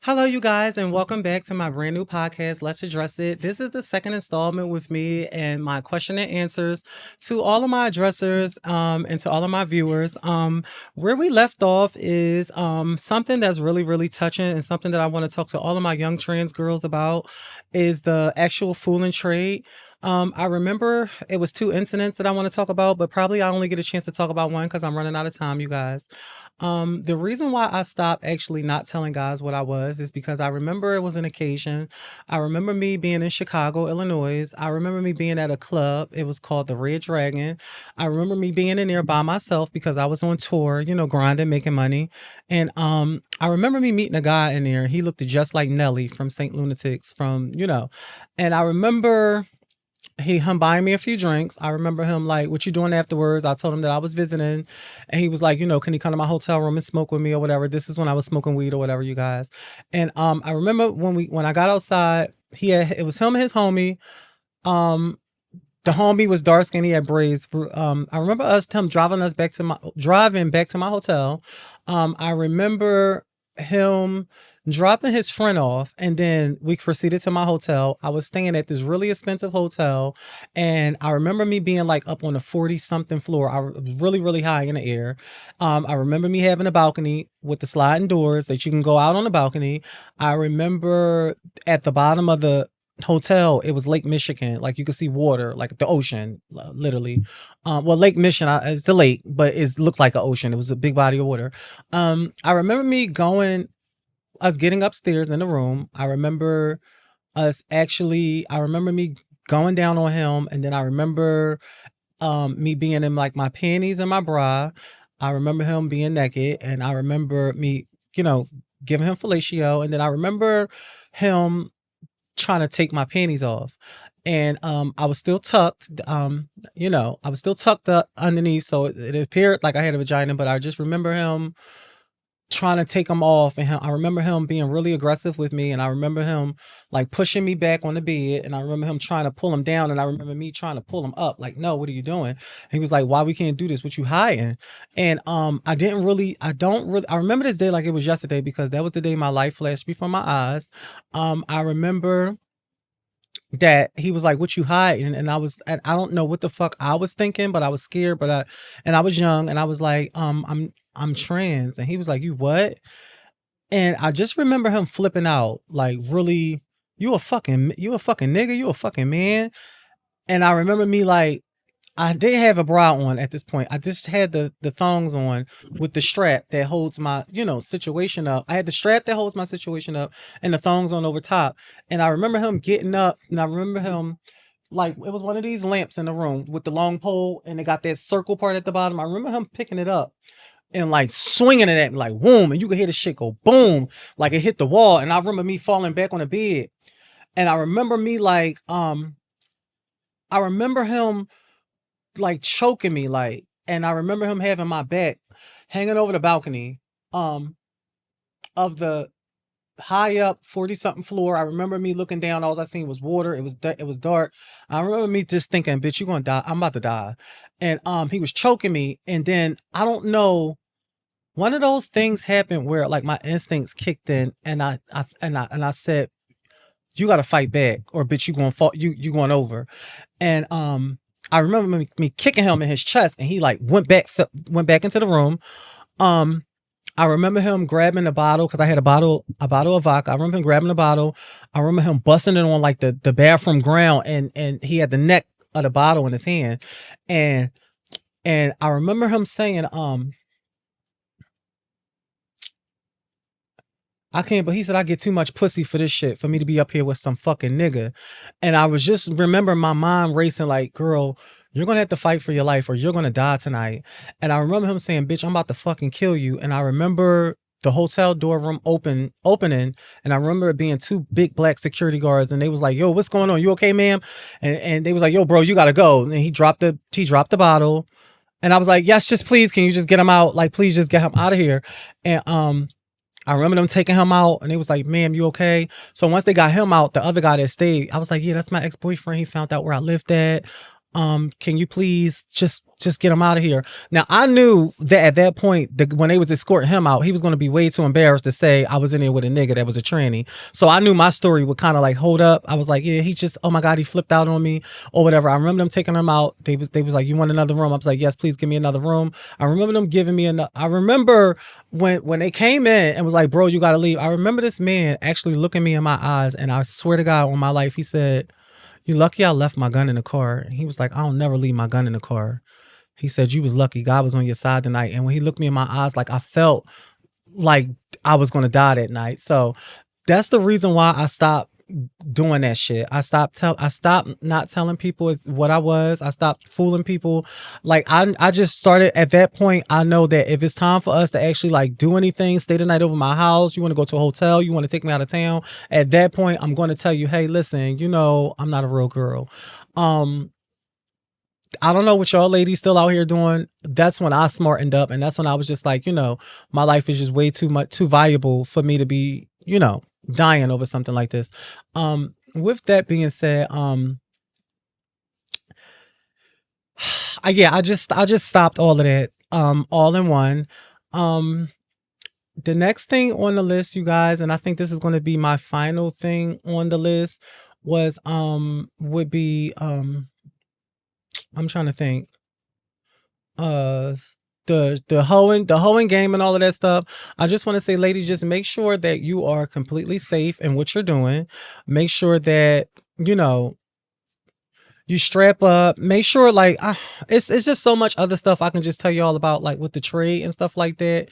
Hello, you guys, and welcome back to my brand new podcast, Let's Address It. This is the second installment with me and my question and answers to all of my addressers and to all of my viewers. Where we left off is something that's really, really touching and something that I want to talk to all of my young trans girls about is the actual fooling trade. I remember it was two incidents that I want to talk about, but probably I only get a chance to talk about one because I'm running out of time, you guys. The reason why I stopped actually not telling guys what I was is because I remember it was an occasion. I remember me being in Chicago, Illinois. I remember me being at a club. It was called the Red Dragon. I remember me being in there by myself because I was on tour, grinding, making money. And I remember me meeting a guy in there. He looked just like Nelly from Saint Lunatics and I remember him buying me a few drinks. I remember him like, "What you doing afterwards?" I told him that I was visiting, and he was like, "Can he come to my hotel room and smoke with me or whatever?" This is when I was smoking weed or whatever, you guys. And I remember when I got outside, it was him and his homie. Um, the homie was dark skinned. He had braids. I remember him driving back to my hotel. I remember him dropping his friend off, and then we proceeded to my hotel. I was staying at this really expensive hotel, and I remember me being like up on the 40 something floor. I was really, really high in the air. I remember me having a balcony with the sliding doors that you can go out on the balcony. I remember at the bottom of the hotel, it was Lake Michigan. Like you could see water, like the ocean, literally. Well, Lake Michigan is the lake, but it looked like an ocean. It was a big body of water. I remember us getting upstairs in the room. I remember me going down on him, and then I remember me being in like my panties and my bra. I remember him being naked, and I remember me, giving him fellatio, and then I remember him trying to take my panties off. And I was still tucked, I was still tucked up underneath, so it appeared like I had a vagina, but I just remember him trying to take them off, and I remember him being really aggressive with me, and I remember him like pushing me back on the bed, and I remember him trying to pull him down, and I remember me trying to pull him up like, "No, what are you doing?" He was like, "Why we can't do this? What you hiding?" And I remember this day like it was yesterday because that was the day my life flashed before my eyes. I remember that he was like, "What you hiding?" And I don't know what the fuck I was thinking, but I was scared, and I was young, and I was like, I'm trans." And he was like, "You what?" And I just remember him flipping out, like, really, you a fucking nigga, you a fucking man. And I remember me like, I didn't have a bra on at this point. I just had the thongs on with the strap that holds my, situation up. I had the strap that holds my situation up and the thongs on over top. And I remember him getting up, and I remember him like it was one of these lamps in the room with the long pole, and it got that circle part at the bottom. I remember him picking it up and like swinging it at me like boom, and you could hear the shit go boom, like it hit the wall. And I remember me falling back on the bed, and I remember me like I remember him like choking me, like, and I remember him having my back hanging over the balcony um of the high up 40 something floor. I remember me looking down, all I seen was water. It was dark. I remember me just thinking, "Bitch, you gonna die. I'm about to die." And he was choking me, and then I don't know, one of those things happened where like my instincts kicked in, and I said, "You gotta fight back, or bitch, you gonna fall, you going over." And I remember me kicking him in his chest, and he like went back into the room. Um, I remember him grabbing the bottle because I had a bottle of vodka. I remember him grabbing the bottle. I remember him busting it on like the bathroom ground, and he had the neck of the bottle in his hand, and I remember him saying, "I can't," but he said, "I get too much pussy for this shit for me to be up here with some fucking nigga." And I was just remember my mind racing like, "Girl, you're gonna have to fight for your life or you're gonna die tonight." And I remember him saying, "Bitch, I'm about to fucking kill you." And I remember the hotel door room opening, and I remember it being two big black security guards, and they was like, "Yo, what's going on? You okay, ma'am?" And they was like, "Yo, bro, you gotta go." And he dropped the bottle, and I was like, "Yes, just please, can you just get him out? Like, please just get him out of here." And I remember them taking him out, and they was like, "Ma'am, you okay?" So once they got him out, the other guy that stayed, I was like, "Yeah, that's my ex-boyfriend. He found out where I lived at." can you please just get him out of here? Now I knew that at that point, when they was escorting him out, he was going to be way too embarrassed to say I was in there with a nigga that was a tranny. So I knew my story would kind of like hold up. I was like, yeah, he just, oh my God, he flipped out on me or whatever. I remember them taking him out. They was like, you want another room? I was like, yes, please give me another room. I remember them giving me another. I remember when they came in and was like, bro, you got to leave. I remember this man actually looking me in my eyes, and I swear to God on my life, he said, you lucky I left my gun in the car. And he was like, I don't never leave my gun in the car. He said, you was lucky. God was on your side tonight. And when he looked me in my eyes, like I felt like I was going to die that night. So that's the reason why I stopped doing that shit. I stopped not telling people what I was. I stopped fooling people. Like I just started at that point. I know that if it's time for us to actually like do anything, stay the night over my house, you want to go to a hotel, you want to take me out of town, at that point I'm going to tell you, hey, listen, I'm not a real girl. I don't know what y'all ladies still out here doing. That's when I smartened up, and that's when I was just like, my life is just way too valuable for me to be, dying over something like this. With that being said, I just stopped all of that, all in one. The next thing on the list, you guys, and I think this is going to be my final thing on the list, would be, I'm trying to think. The hoeing game and all of that stuff. I just want to say, ladies, just make sure that you are completely safe in what you're doing. Make sure that, you strap up. Make sure it's just so much other stuff I can just tell you all about, like with the trade and stuff like that.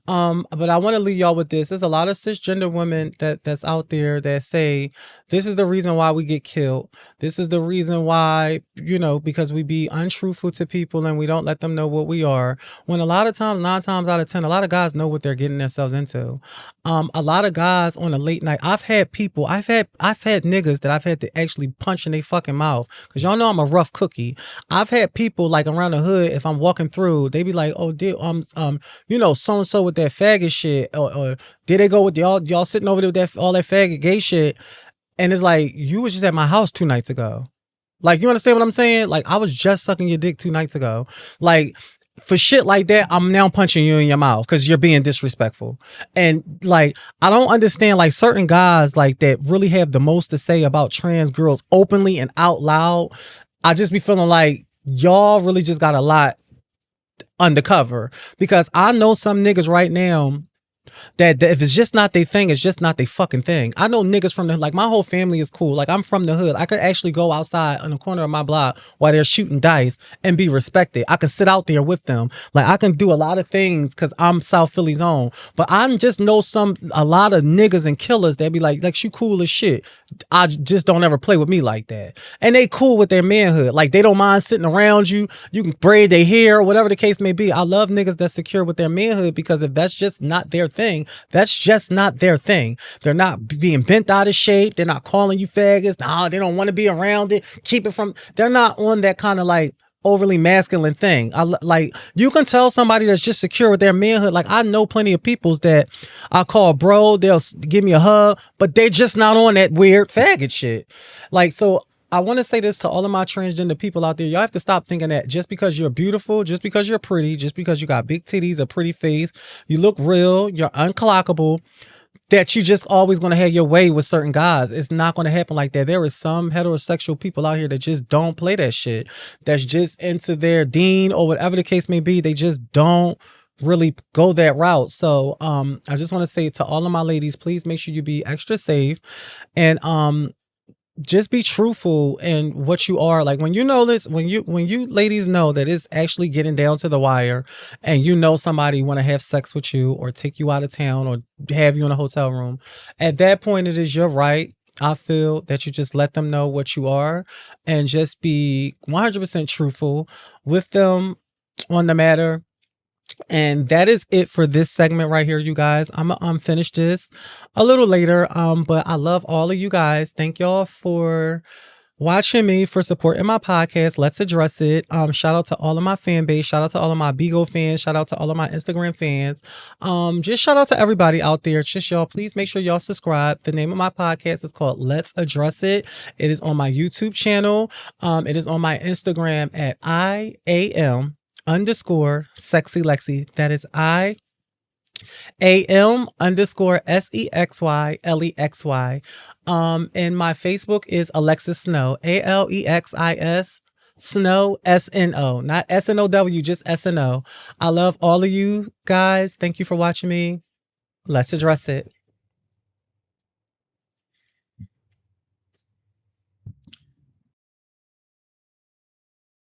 But I want to leave y'all with this. There's a lot of cisgender women that's out there that say this is the reason why we get killed. This is the reason why, because we be untruthful to people and we don't let them know what we are. When a lot of times, 9 times out of 10, a lot of guys know what they're getting themselves into. A lot of guys on a late night, I've had niggas that I've had to actually punch in their fucking mouth, because y'all know I'm a rough cookie. I've had people like around the hood, if I'm walking through, they be like, oh dear, so and so with that faggot shit, or did they go with y'all sitting over there with all that faggot gay shit, and it's like, you was just at my house 2 nights ago. Like, you understand what I'm saying? Like, I was just sucking your dick 2 nights ago. Like, for shit like that, I'm now punching you in your mouth because you're being disrespectful. And like, I don't understand, like, certain guys like that really have the most to say about trans girls openly and out loud. I just be feeling like y'all really just got a lot undercover, because I know some niggas right now that if it's just not their thing, it's just not their fucking thing. I know niggas from the, like, my whole family is cool. Like, I'm from the hood. I could actually go outside on the corner of my block while they're shooting dice and be respected. I could sit out there with them. Like, I can do a lot of things because I'm South Philly's own. But I just know a lot of niggas and killers that be like, you cool as shit. I just don't ever play with me like that. And they cool with their manhood. Like, they don't mind sitting around you. You can braid their hair or whatever the case may be. I love niggas that's secure with their manhood, because if that's just not their thing, that's just not their thing. They're not being bent out of shape. They're not calling you faggots. No, they don't want to be around it. Keep it from. They're not on that kind of like overly masculine thing. Like, you can tell somebody that's just secure with their manhood. Like, I know plenty of peoples that I call bro. They'll give me a hug, but they're just not on that weird faggot shit. Like, so I want to say this to all of my transgender people out there. Y'all have to stop thinking that just because you're beautiful, just because you're pretty, just because you got big titties, a pretty face, you look real, you're unclockable, that you just always going to have your way with certain guys. It's not going to happen like that. There is some heterosexual people out here that just don't play that shit. That's just into their dean or whatever the case may be. They just don't really go that route. So I just want to say to all of my ladies, please make sure you be extra safe, and just be truthful in what you are. Like, when you know this, when you ladies know that it's actually getting down to the wire, and somebody want to have sex with you or take you out of town or have you in a hotel room, at that point it is your right, I feel, that you just let them know what you are, and just be 100% truthful with them on the matter. And that is it for this segment right here, you guys. I'm gonna finish this a little later, but I love all of you guys. Thank y'all for watching me, for supporting my podcast. Let's address it. Shout out to all of my fan base. Shout out to all of my Beagle fans. Shout out to all of my Instagram fans. Just shout out to everybody out there. Just y'all, please make sure y'all subscribe. The name of my podcast is called Let's Address It. It is on my YouTube channel. It is on my Instagram at IAM_sexy Lexy. That is AM_SEXYLEXY. And my Facebook is Alexis Snow, ALEXIS Snow, SNO, not SNOW, just SNO. I love all of you guys. Thank you for watching me. Let's address it.